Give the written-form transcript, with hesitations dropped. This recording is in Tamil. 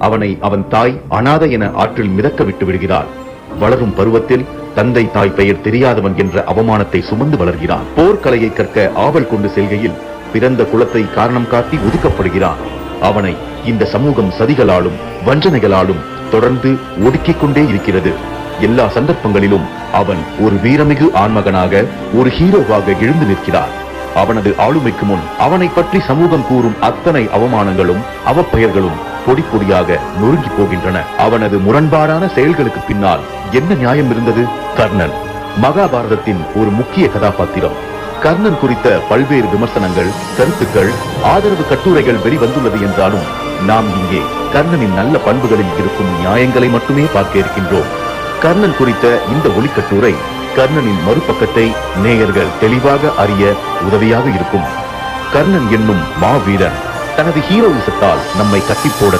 அவனை அவன் தாய் அனாதை என ஆற்றில் மிதக்க விட்டு விடுகிறாள். வளரும் பருவத்தில் தந்தை தாய் பெயர் தெரியாதவன் என்ற அவமானத்தை சுமந்து வளர்கிறான். போர்க்கலையை கற்க ஆவல் கொண்டு செல்கையில் பிறந்த குலத்தை காரணம் காட்டி ஒதுக்கப்படுகிறான். அவனை இந்த சமூகம் சதிகளாலும் வஞ்சனைகளாலும் தொடர்ந்து ஒடுக்கிக் கொண்டே இருக்கிறது. எல்லா சந்தர்ப்பங்களிலும் அவன் ஒரு வீரமிகு ஆண்மகனாக, ஒரு ஹீரோவாக எழுந்து நிற்கிறான். அவனது ஆளுமைக்கு முன் அவனை பற்றி சமூகம் கூறும் அத்தனை அவமானங்களும் அவப்பெயர்களும் பொடி பொடியாக நொறுங்கி போகின்றன. அவனது முரண்பாடான செயல்களுக்கு பின்னால் என்ன நியாயம் இருந்தது? கர்ணன் மகாபாரதத்தின் ஒரு முக்கிய கதாபாத்திரம். கர்ணன் குறித்த பல்வேறு விமர்சனங்கள், கருத்துக்கள், ஆதரவு கட்டுரைகள் வெளிவந்துள்ளது என்றாலும் நாம் இங்கே கர்ணனின் நல்ல பண்புகளில் இருக்கும் நியாயங்களை மட்டுமே பார்க்க இருக்கின்றோம். கர்ணன் குறித்த இந்த ஒளிக்கட்டுரை கர்ணனின் மறுபக்கத்தை நேயர்கள் தெளிவாக அறிய உதவியாக இருக்கும். கர்ணன் என்னும் மாவீரன் தனது ஹீரோயிசத்தால் நம்மை கட்டிப்போட